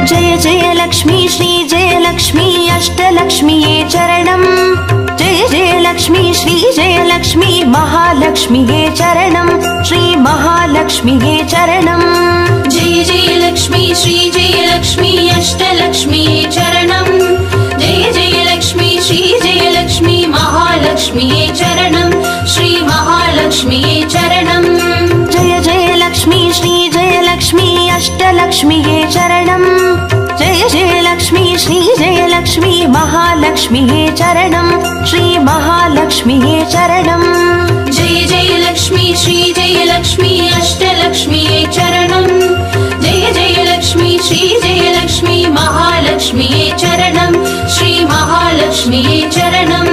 जय जय लक्ष्मी श्री जय लक्ष्मी अष्टलक्ष्मीये चरणम् जय जय लक्ष्मी श्री जय लक्ष्मी महालक्ष्मीये चरणम् श्री महालक्ष्मीये चरणम् जय जय लक्ष्मी श्री जय लक्ष्मी अष्टलक्ष्मीये चरणम् जय जय लक्ष्मी श्री जय लक्ष्मी महालक्ष्मीये चरणम् श्री महालक्ष्मीये चरणम् जय जय लक्ष्मी श्री जय लक्ष्मी अष्टलक्ष्मीये चरणम् जय जय लक्ष्मी श्री जय लक्ष्मी महालक्ष्मीये चरणम् श्री महालक्ष्मीये चरणम् जय जय लक्ष्मी श्री जय लक्ष्मी अष्टलक्ष्मीये चरणम् जय जय लक्ष्मी श्री जय लक्ष्मी महालक्ष्मीये चरणम् श्री महालक्ष्मीये चरणम्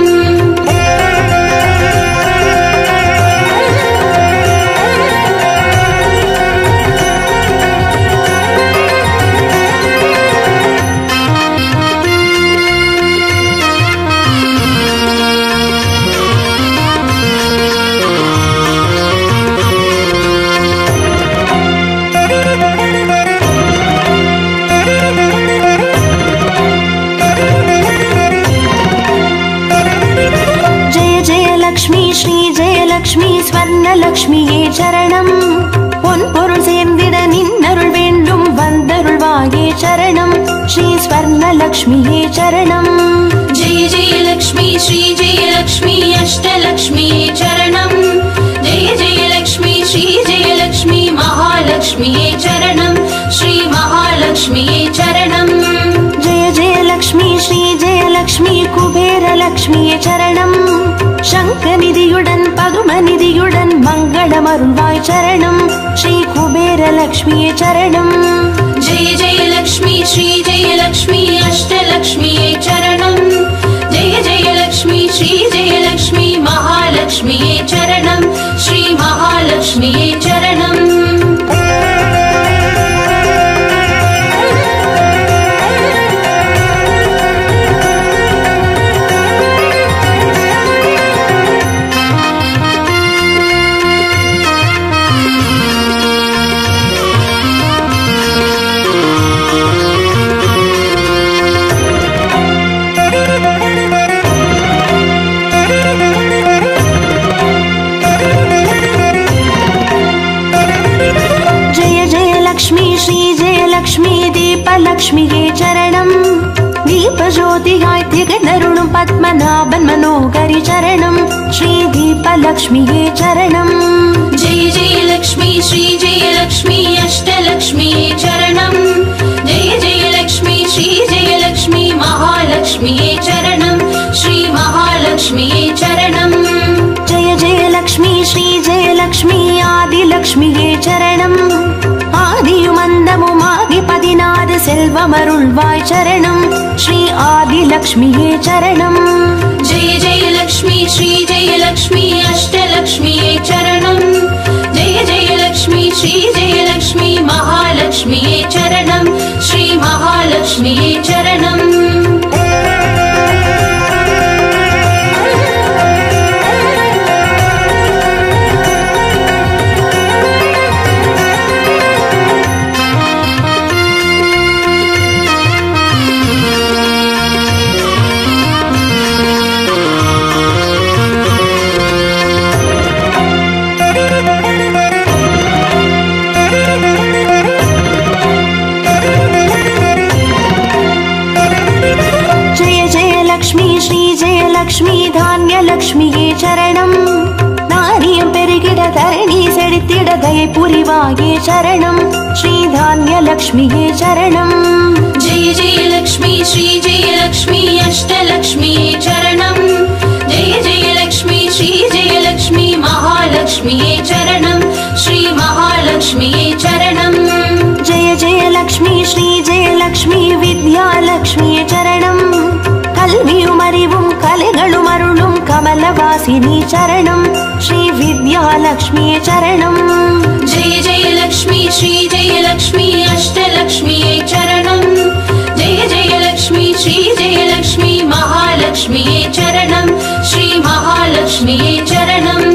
लक्ष्मी श्री जय लक्ष्मी स्वर्णलक्ष्मीये चरणम् பொன்பொருள் சேர்ந்திட நின்னருள் வேண்டும் வந்தருள்வாயே சரணம் ஸ்ரீ ஸ்வர்ணலக்ஷ்மியே சரணம் जय जय लक्ष्मी श्री जय लक्ष्मी अष्टलक्ष्मीये चरणम् जय जय लक्ष्मी श्री जय लक्ष्मी महालक्ष्मीये चरणम् श्री महालक्ष्मीये चरणम् जय जय लक्ष्मी श्री जय लक्ष्मी कुबेरलक्ष्मीये चरणम् शङ्खनिधियुடன் பதுமநிதியுடன் மங்களமருள்வாய் சரணம் ஸ்ரீ குபேரலக்ஷ்மியே சரணம் जय जय लक्ष्मी श्री जय लक्ष्मी अष्टलक्ष्मीये चरणम् जय जय लक्ष्मी श्री जय लक्ष्मी महालक्ष्मीये चरणम् श्री महालक्ष्मीये चरणम् லக்ஷ்மி தீபலக்ஷ்மியே சரணம் தீபஜோதியாய் திகழருளும் பத்மநாபன் மனோகரி சரணம் ஸ்ரீ தீபலக்ஷ்மியே சரணம் जय जय लक्ष्मी श्री जय लक्ष्मी अष्टलक्ष्मीये चरणम् जय जय लक्ष्मी श्री जय लक्ष्मी महालक्ष्मीये चरणम् श्री महालक्ष्मीये चरणम् जय जय लक्ष्मी श्री जय लक्ष्मी आदिलक्ष्मिये चरणम् ஆதியுமந்தமுமாகி 16 செல்வமருள்வாய் சரணம் ஸ்ரீ ஆதிலக்ஷ்மியே சரணம் जय जय लक्ष्मी श्री जय लक्ष्मी अष्टलक्ष्मीये चरणम् जय जय लक्ष्मी श्री जय लक्ष्मी महालक्ष्मीये चरणम् श्री महालक्ष्मीये चरणम् லக்ஷ்மி தான்யலக்ஷ்மியே சரணம் நாரியம் பெருகிட தரணி செழித்திட தயை புரிவாயே சரணம் ஸ்ரீ தான்யலக்ஷ்மியே சரணம் जय जय लक्ष्मी श्री जय लक्ष्मी अष्टलक्ष्मीये चरणम् जय जय लक्ष्मी श्री जय लक्ष्मी महालक्ष्मीये चरणम् श्री महालक्ष्मीये चरणम् जय जय लक्ष्मी श्री जय लक्ष्मी विद्यालक्ष्मिये चरणम् கல்வியும் அறிவும் கலைகளும் அருளும் கமலவாசினி சரணம் ஸ்ரீ வித்யாலக்ஷ்மியே சரணம் जय जय लक्ष्मी श्री जय लक्ष्मी अष्टलक्ष्मीये चरणम् जय जय लक्ष्मी श्री जय लक्ष्मी महालक्ष्मीये चरणम् श्री महालक्ष्मीये चरणम्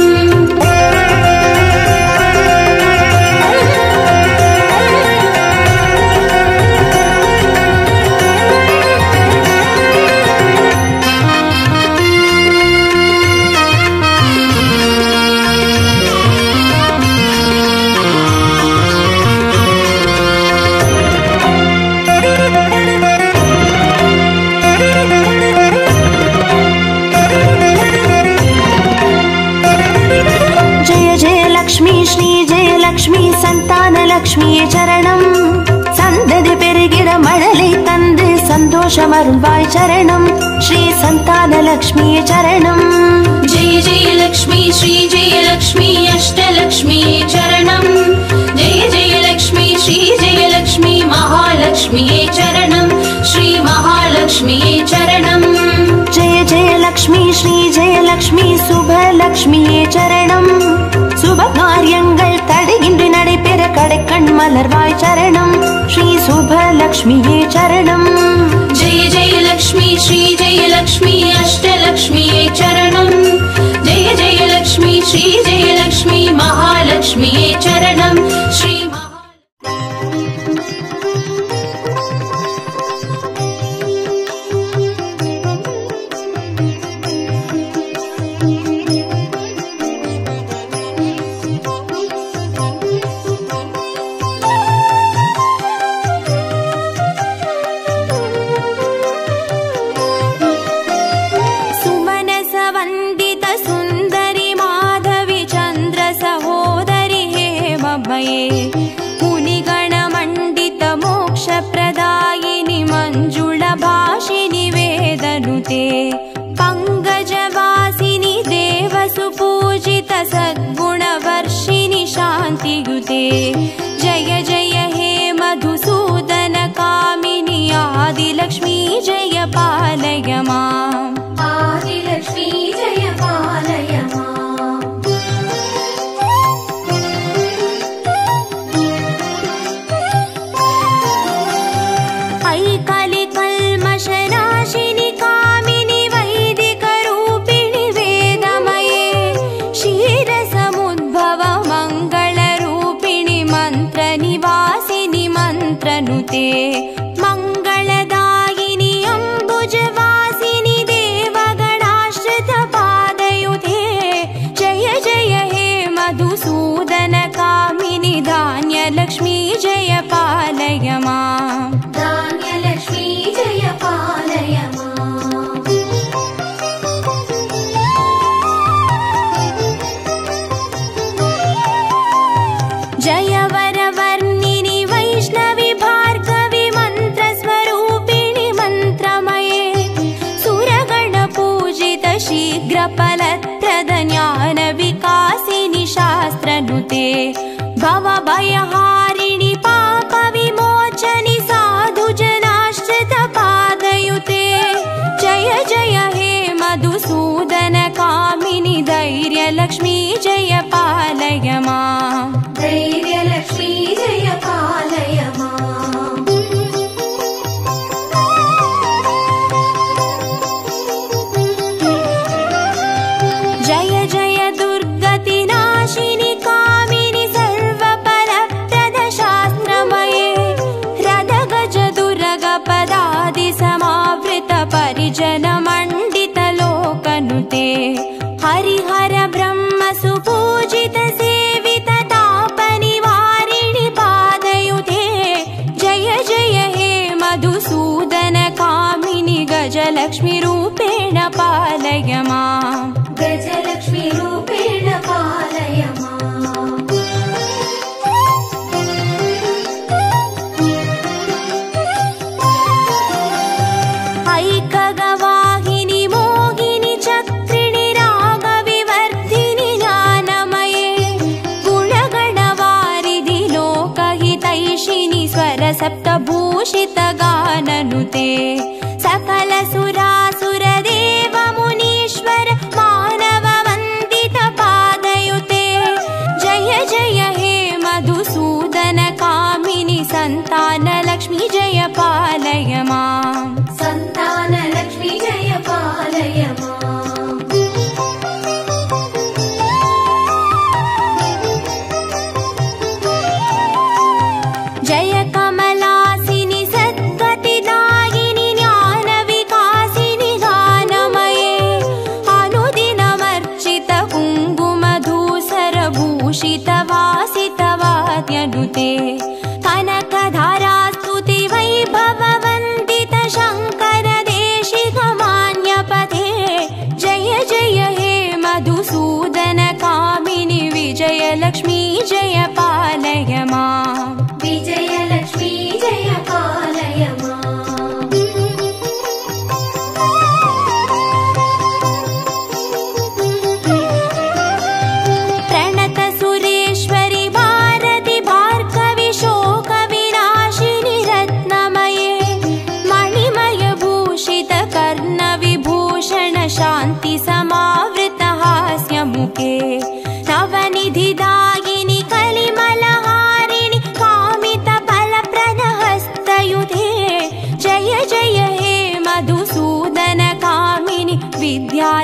லக்ஷ்மியே சரணம் சந்ததி பெருகிட மழலை தந்து சந்தோஷம் அருள்வாய் சரணம் ஸ்ரீ சந்தான லக்ஷ்மியே சரணம் जय जय लक्ष्मी श्री जय लक्ष्मी अष्टलक्ष्मी चरणम् जय जय लक्ष्मी श्री जय लक्ष्मी महालक्ष्मी चरणम् श्री महालक्ष्मी चरणम् जय जय लक्ष्मी श्री जय लक्ष्मी शुभ लक्ष्मी चरणम् शुभ காரியங்கள் தடையின்றி நடைபெற கடைக்கண் மலர்வாய் சரணம் ஸ்ரீ शुभ लक्ष्मी चरणम् जय जय लक्ष्मी श्री जय लक्ष्मी अष्टलक्ष्मी चरणम् जय जय लक्ष्मी श्री जय लक्ष्मी महालक्ष्मी चरणम् श्री पंकजवासिनि देवसुपूजित सद्गुणवर्षिणि शान्तियुते जय जय हे मधुसूदन कामिनि आदिलक्ष्मी जय पालय माम् आदिलक्ष्मी जय पालय माम् ऐकालि कल्मषनाशिनि कामिनि वैदिकरूपिणि वेदमये क्षीरसमुद्भव मङ्गलरूपिणि मन्त्रनिवासिनि मन्त्रनुते मङ्गलदायिनि अम्बुजवासिनि देवगणाश्रितपादयुते जय जय हे मधुसूदन कामिनि धान्यलक्ष्मी जय पालय माम् धान्यलक्ष्मी जय पालय माम् जय वरवर्णिनि वैष्णवि भार्गवि मन्त्रस्वरूपिणि मन्त्रमये सुरगणपूजित शीघ्रफलप्रद ज्ञानविकासिनि शास्त्रनुते भवभयहारिणि पापविमोचनि साधुजनाश्रितपादयुते जय जय हे मधुसूदन कामिनि धैर्यलक्ष्मी जय पालय माम् धैर्यलक्ष्मी जय पालय माम् जय जय दुर्गतिनाशिनि कामिनि सर्वफलप्रद शास्त्रमये रदगज दुर्गपदादि समावृत परिजन मण्डित लोकनुते हरिहर ब्रह्म सुपूजित सेवित तापनिवारिणि पादयुते जय जय हे मधुसूदन कामिनि गजलक्ष्मी रूपेण पालय माम् गजलक्ष्मी रूपेण पालय माम् ऐकगवाहिनि मोहिनि चक्रिणि रागविवर्धिनि ज्ञानमये गुणगणवारिधि लोकहितैषिणि स्वरसप्तभूषित गाननुते सकल सुरासुर देव मुनीश्वर मानव वन्दित पादयुते जय जय हे मधुसूदन कामिनि सन्तान लक्ष्मी जय पालय माम् सन्तानलक्ष्मी जय पालय माम् जय कमलासिनि सद्गतिदायिनि ज्ञानविकासिनि गानमये अनुदिनमर्चित कुङ्कुमधूसरभूषित वासितवाद्यनुते कनकधारास्तुति वैभववन्दित शङ्कर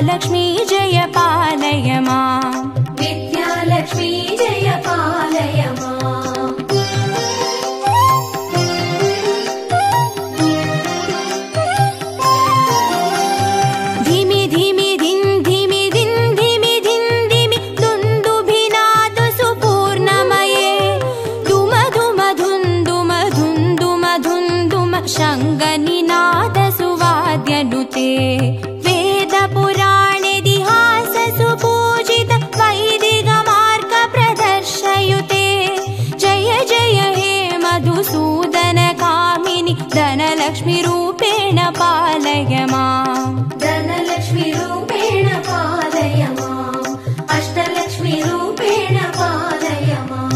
विद्यालक्ष्मी जय पालय माम् विद्यालक्ष्मी जय पालय माम् धिमि धिमि धिन् धिमि धिन् धिमि धिन् धिमि दुन्दुभिनाद सुपूर्णमये दुम दुम धुन्दुम धुन्दुम धुन्दुम शङ्गनिनाद सुवाद्यनुते वेद पुराणेतिहास सुपूजित वैदिक मार्ग प्रदर्शयुते जय जय हे मधुसूदन कामिनि धनलक्ष्मी रूपेण पालय माम् धनलक्ष्मी रूपेण पालय माम् अष्टलक्ष्मी रूपेण पालय माम्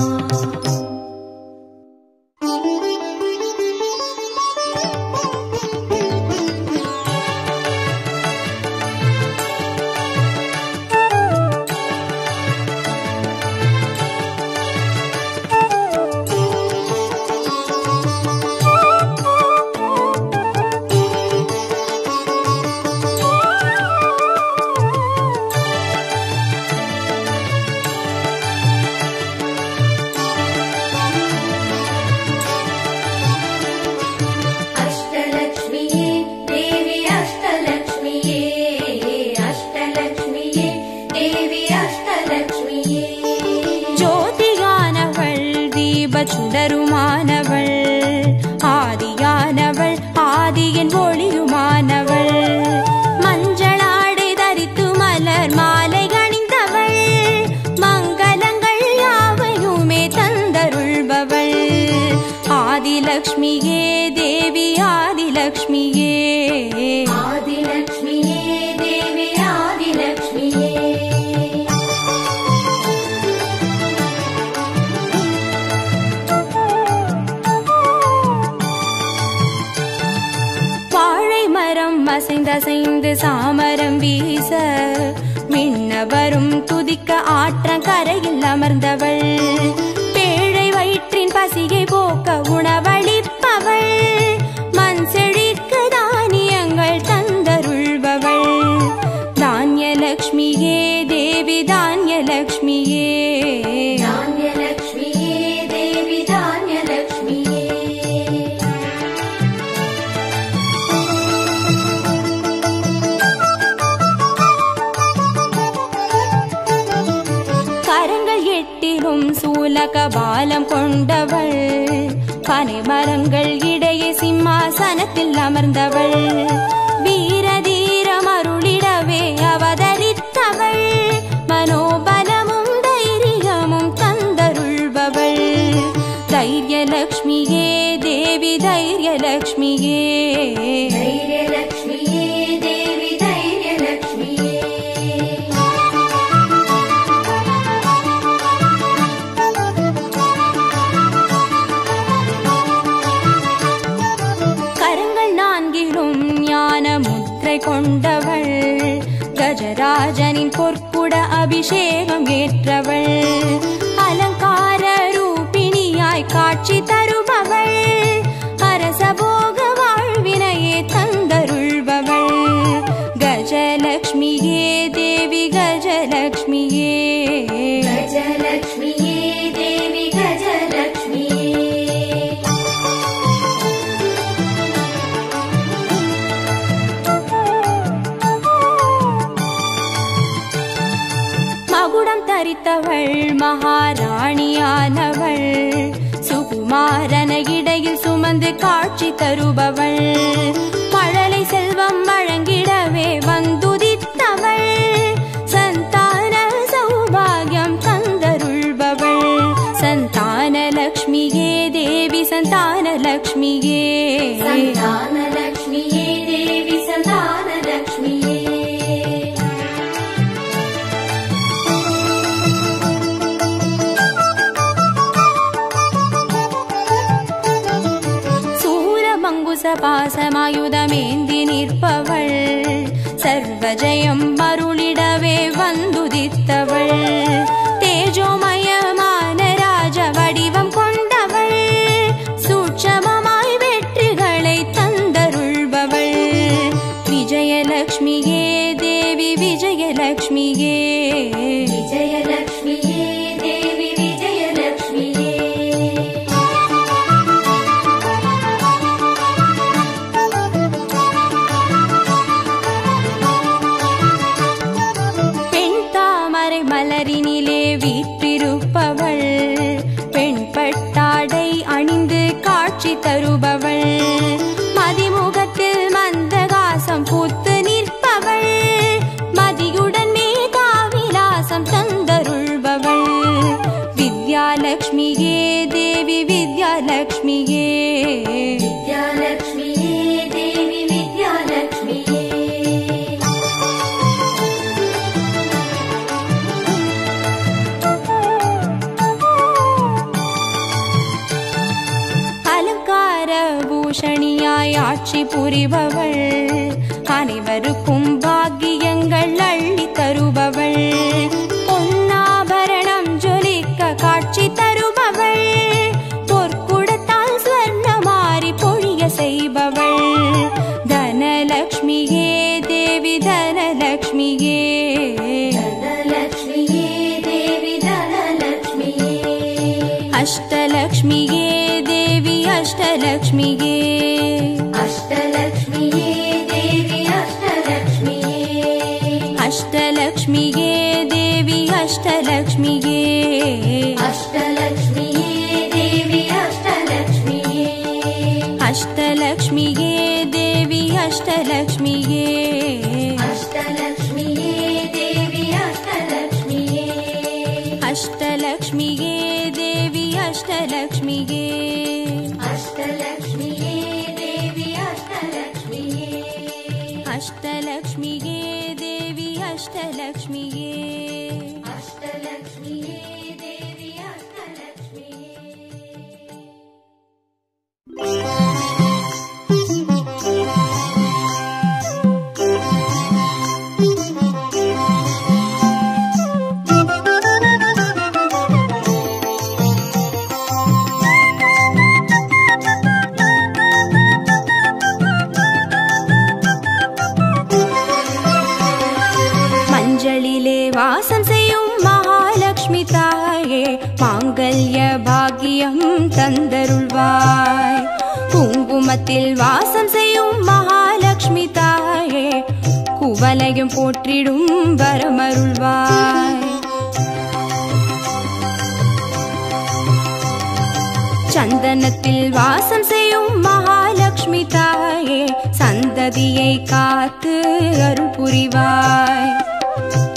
சுடருமானவள் ஆதியானவள் ஆதியின் ஒளியுமானவள் மஞ்சளாடை தரித்து மலர் மாலை அணிந்தவள் மங்களங்கள் யாவையுமே தந்தருள்பவள் ஆதிலக்ஷ்மியே தேவி ஆதிலக்ஷ்மியே ஆதிலக்ஷ்மியே தேவி ஆதிலக்ஷ்மியே அசைந்து சாமரம் வீச மின்னவரும் துதிக்க ஆற்றங்கரையில் அமர்ந்தவள் பேழை வயிற்றின் பசியை போக்க உணவளிப்பவள் மண் செழிக்க தானியங்கள் தந்தருள்பவள் தானியலக்ஷ்மியே தேவி தானியலக்ஷ்மியே தானியலக்ஷ்மியே தேவி தானியலக்ஷ்மியே சூலக பாலம் கொண்டவள் பனை மரங்கள் இடையே சிம்மாசனத்தில் அமர்ந்தவள் வீரதீரம் அருளிடவே அவதரித்தவள் மனோபலமும் தைரியமும் தந்தருள்பவள் தைரியலக்ஷ்மியே தேவி தைரியலக்ஷ்மியே தைரியலக்ஷ்மியே தேவி தைரியலக்ஷ்மியே கொண்டவள் கஜராஜனின் பொற்குட அபிஷேகம் ஏற்றவள் அலங்கார ரூபிணியாய் காட்சி தருபவள் அரசபோக வாழ்வினையே தந்தருள்பவள் கஜலக்ஷ்மியே தேவி கஜலக்ஷ்மியே கஜலக்ஷ்மியே தேவி கஜலக்ஷ்மியே மகுடம் தரித்தவள் மகாராணியானவள் சுகுமாரன இடையில் சுமந்து காட்சி தருபவள் மழலை செல்வம் வழங்கிடவே வந்துதித்தவள் சந்தான சௌபாகியம் தந்தருள்பவள் சந்தானலக்ஷ்மியே தேவி சந்தானலக்ஷ்மியே சந்தானலக்ஷ்மியே தேவி சந்தானலக்ஷ்மியே பாசமாயுதமேந்தி நிற்பவள் சர்வஜயம் அருளிடவே வந்துதித்தவள் தேஜோமயமான ராஜ வடிவம் கொண்டவள் சூட்சமமாய் வெற்றிகளை தந்தருள்பவள் விஜயலக்ஷ்மியே தேவி விஜய பூஷணியாய் ஆட்சி புரிபவள், அனைவருக்கும் பாக்கியங்கள் அள்ளி தருபவள், பொன்னாபரணம் ஜொலிக்க காட்சி தருபவள், பொற்குடத்தால் ஸ்வர்ணமாரி பொழிய செய்பவள், தனலக்ஷ்மியே தேவி தனலக்ஷ்மியே, தனலக்ஷ்மியே தேவி தனலக்ஷ்மியே, அஷ்டலக்ஷ்மியே தேவி அஷ்டலக்ஷ்மியே, அஷ்டலக்ஷ்மியே தேவி அஷ்டலக்ஷ்மியே, அஷ்டலக்ஷ்மியே தேவி அஷ்டலக்ஷ்மியே, அஷ்டலக்ஷ்மியே தேவி அஷ்டலக்ஷ்மியே, அஷ்டலக்ஷ்மியே தேவி அஷ்டலக்ஷ்மியே, அஷ்டலக்ஷ்மியே தேவி அஷ்டலக்ஷ்மியே, அஷ்டலக்ஷ்மியே தேவி அஷ்டலக்ஷ்மியே, அஷ்டலக்ஷ்மியே தேவி அஷ்டலக்ஷ்மியே, அஷ்டலக்ஷ்மியே தேவி அஷ்டலக்ஷ்மியே, அஷ்டலக்ஷ்மியே தேவி அஷ்டலக்ஷ்மியே. மஞ்சளிலே வாசம் செய்யும் மகாலட்சுமி தாயே, மாங்கல்ய பாக்கியம் தந்தருள்வாய், குங்குமத்தில் வாசம் செய்யும் மகாலட்சுமி தாயே, குவலையும் போற்றிடும் வரமருள்வாய், சந்தனத்தில் வாசம் செய்யும் மகாலட்சுமி தாயே, சந்ததியை காத்து அருள் புரிவாய்,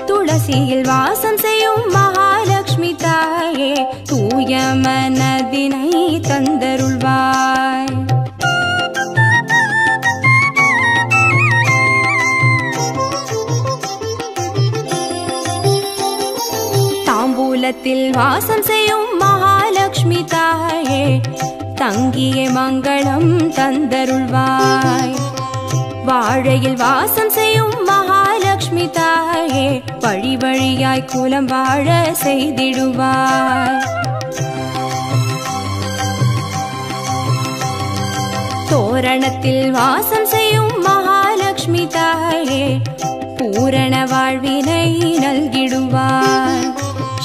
துளசியில் வாசம் செய்யும் மகாலட்சுமி தாயே, தூய மனதினை தந்தருள்வாய், தாம்பூலத்தில் வாசம் செய்யும் மகாலட்சுமி தாயே, தங்கிய மங்களம் தந்தருள்வாய், வாழையில் வாசம் செய்யும் மகாலட்சுமி தாயே, வழி வழியாய் குலம் வாழ செய்திடுவாய், தோரணத்தில் வாசம் செய்யும் மகாலட்சுமி தாயே, பூரண வாழ்வினை நல்கிடுவாய்,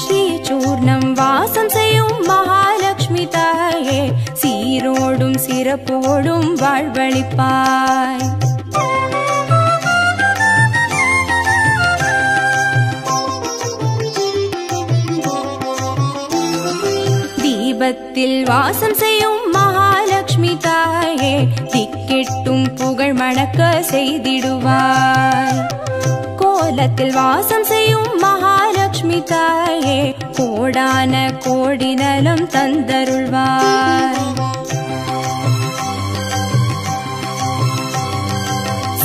ஸ்ரீசூர்ணம் வாசம் செய்யும் மகாலட்சுமி தாயே, சீரோடும் சிறப்போடும் வாழ்வளிப்பாய், தீபத்தில் வாசம் செய்யும் மகாலட்சுமி தாயே, திக்கெட்டும் புகழ் மணக்க செய்திடுவாய், கோலத்தில் வாசம் செய்யும் மகாலட்சுமி தாயே, கோடான கோடி நலம் தந்தருள்வாய்,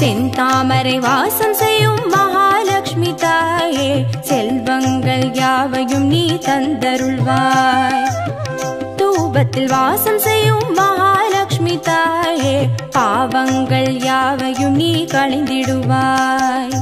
செந்தாமரை வாசம் செய்யும் மகாலட்சுமி தாயே, செல்வங்கள் யாவையும் நீ தந்தருள்வாய், தூபத்தில் வாசம் செய்யும் மகாலட்சுமி தாயே, பாவங்கள் யாவையும் நீ களைந்திடுவாய்,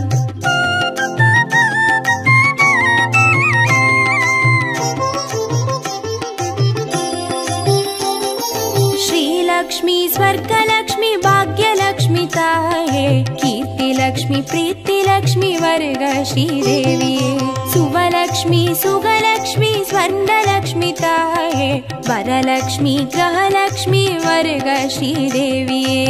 श्रीलक्ष्मी स्वर्गलक्ष्मी भाग्यलक्ष्मी ताये, कीर्तिलक्ष्मी प्रीतिलक्ष्मी वर्ग श्रीदेविये, सुवलक्ष्मी सुगलक्ष्मी स्वर्णलक्ष्मी ताये, वरलक्ष्मी ग्रहलक्ष्मी वर्ग श्रीदेविये,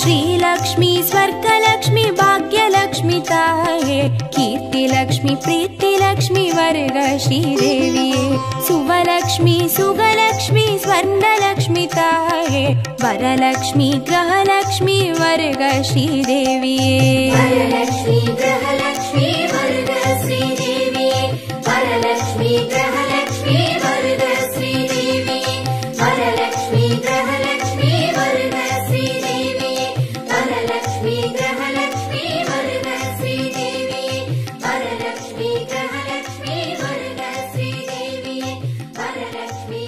श्रीलक्ष्मी स्वर्गलक्ष्मी भाग्यलक्ष्मी ताये, कीर्तिलक्ष्मी प्रीतिलक्ष्मी वर्ग श्रीदेविये, सुवलक्ष्मी सुगलक्ष्मी स्वर्णलक्ष्मी ताये, वरलक्ष्मी ग्रहलक्ष्मी वर्ग श्रीदेविये, वरलक्ष्मी ग्रहलक्ष्मी वर्ग श्रीदेविये, वरलक्ष्मी ग्रहलक्ष्मी वर्ग श्रीदेविये, वरलक्ष्मी ग्रहलक्ष्मी वर्ग श्रीदेविये, वरलक्ष्मी ग्रहलक्ष्मी वर्ग श्रीदेविये, वरलक्ष्मी ग्रहलक्ष्मी वर्ग श्रीदेविये, वरलक्ष्मी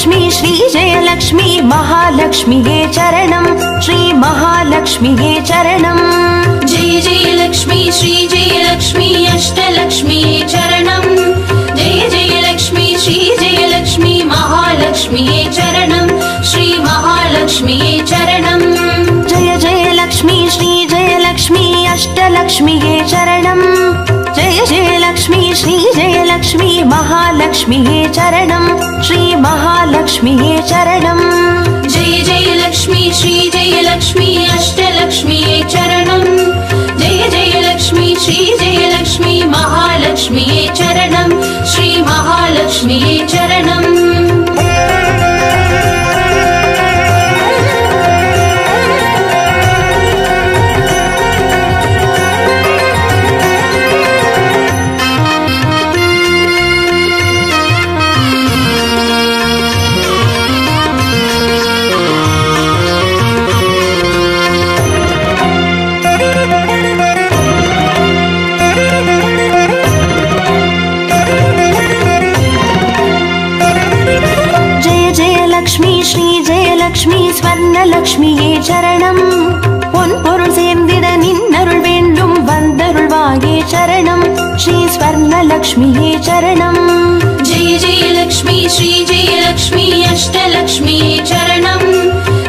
जयलक्ष्मी श्रीजयलक्ष्मी महालक्ष्म्ये चरणं श्री महालक्ष्म्ये चरणं जय जयलक्ष्मी श्रीजयलक्ष्मी अष्टलक्ष्म्ये चरणं जय जयलक्ष्मी श्रीजयलक्ष्मी महालक्ष्म्ये चरणं श्री महालक्ष्म्ये चरणं जय जयलक्ष्मी श्रीजयलक्ष्मी अष्टलक्ष्म्ये चरणं जय जयलक्ष्मी श्रीजयलक्ष्मी महालक्ष्म्ये चरणं श्री महालक्ष्म्ये चरणं जय जयलक्ष्मी श्रीजयलक्ष्मी अष्टलक्ष्म्ये चरणं जय जयलक्ष्मी श्रीजयलक्ष्मी महालक्ष्म्ये चरणं श्री महालक्ष्म्ये चरणं श्रीजयलक्ष्मी स्वर्णलक्ष्म्ये चरणं பொன்பொருள் சேர்ந்திட நின்னருள் வேண்டும் வந்தருள்வாயே சரணம் ஸ்ரீ ஸ்வர்ணலக்ஷ்மியே சரணம் जय जयलक्ष्मी श्रीजयलक्ष्मी अष्टलक्ष्म्ये चरणं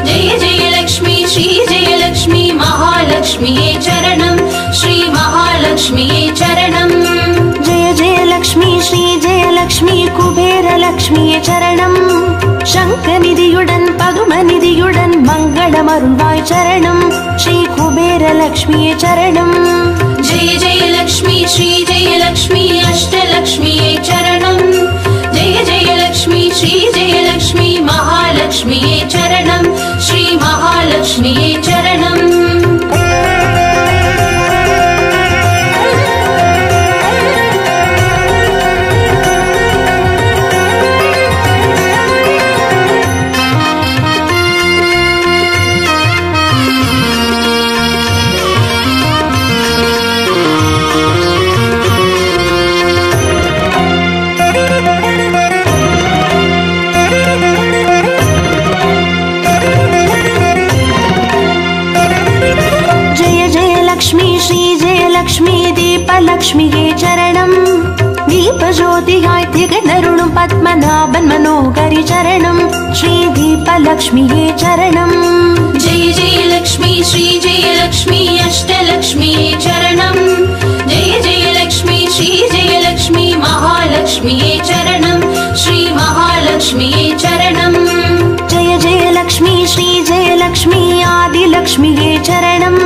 जय जयलक्ष्मी श्रीजयलक्ष्मी महालक्ष्म्ये चरणं श्री महालक्ष्म्ये चरणं जय जयलक्ष्मी श्रीजयलक्ष्मी कुबेरलक्ष्म्ये चरणं शङ्खनिधियुடன் पद्मनिधियुடன் मङ्गलमरुள்வாய் चरणं श्री कुबेरलक्ष्म्ये चरणं जय जयलक्ष्मी श्रीजयलक्ष्मी अष्टलक्ष्म्ये चरणं जय जयलक्ष्मी श्रीजयलक्ष्मी महालक्ष्म्ये चरणं श्री महालक्ष्म्ये चरणं श्रीजयलक्ष्मी दीपलक्ष्म्ये चरणं दीपज्योतियाय திகழருளும் பத்மநாபன் मनोहरि चरणं श्री दीपलक्ष्म्ये चरणं जय जयलक्ष्मी श्रीजयलक्ष्मी अष्टलक्ष्म्ये चरणं जय जयलक्ष्मी श्रीजयलक्ष्मी महालक्ष्म्ये चरणं श्री महालक्ष्म्ये चरणं जय जयलक्ष्मी श्रीजयलक्ष्मी आदिलक्ष्म्ये चरणं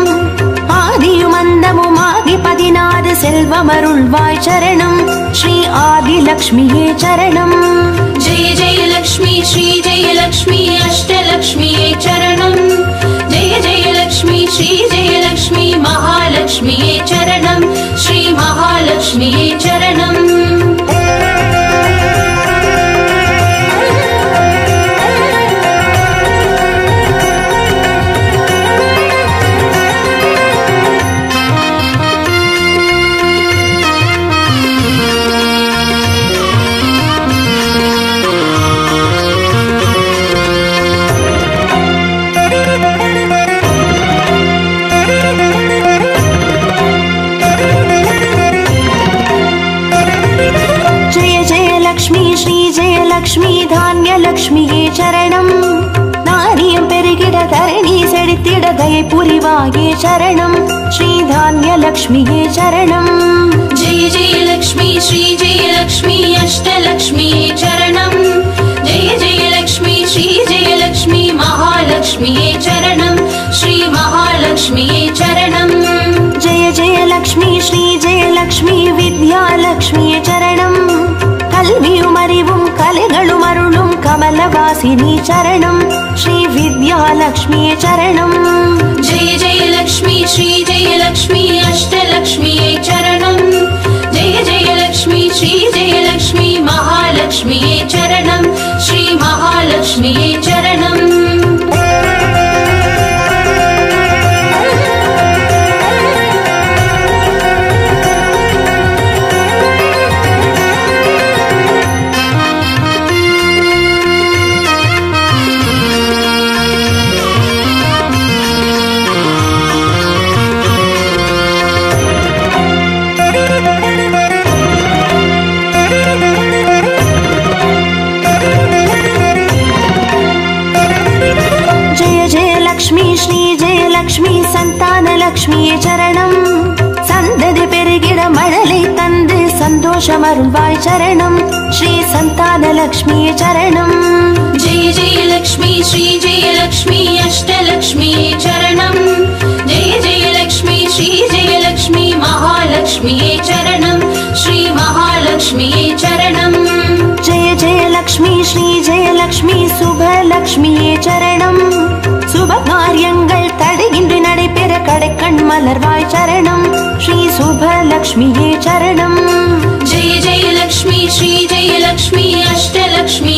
ஆதியுமந்தமுமாகி 16 செல்வமருள்வாய் சரணம் ஸ்ரீ ஆதிலக்ஷ்மியே சரணம் जय जयलक्ष्मी श्रीजयलक्ष्मी अष्टलक्ष्म्ये चरणं जय जयलक्ष्मी श्रीजयलक्ष्मी महालक्ष्म्ये चरणं श्री महालक्ष्म्ये चरणं லக்ஷ்மி தான்யலக்ஷ்மியே சரணம் நாரியம் பெருகிட தரணி செழித்திட தயை புரிவாயே சரணம் ஸ்ரீ தான்யலக்ஷ்மியே சரணம் जय जयलक्ष्मी श्रीजयलक्ष्मी अष्टलक्ष्म्ये चरणं जय जयलक्ष्मी श्रीजयलक्ष्मी महालक्ष्म्ये चरणं श्री महालक्ष्म्ये चरणं जय जयलक्ष्मी श्रीजयलक्ष्मी विद्यालक्ष्म्ये चरणं கல்வியுமறிவும் கலைகளும் அருளும் கமலவாசினி சரணம் ஸ்ரீ வித்யாலக்ஷ்மியே சரணம் जय जयलक्ष्मी श्रीजयलक्ष्मी अष्टलक्ष्म्ये चरणं जय जयलक्ष्मी श्रीजयलक्ष्मी महालक्ष्म्ये चरणं श्री महालक्ष्म्ये चरणं லக்ஷ்மியே சரணம் சந்ததி பெருகிட மழலை தந்து சந்தோஷம் அருள்வாய் சரணம் ஸ்ரீ சந்தான லக்ஷ்மியே சரணம் जय जय लक्ष्मी श्री जय लक्ष्मी अष्टलक्ष्मी चरणं जय जय लक्ष्मी श्री जय लक्ष्मी महालक्ष्मी चरणं श्री महालक्ष्मी चरणं जय जय लक्ष्मी श्री जय लक्ष्मी शुभ लक्ष्मी चरणं शुभ कार्यங்கள் தடையின்றி நடைபெற கடைக்கண் மலர்வாய் சரணம் ஸ்ரீ शुभ लक्ष्मी चरणं जय जय लक्ष्मी श्री जय लक्ष्मी अष्टलक्ष्मी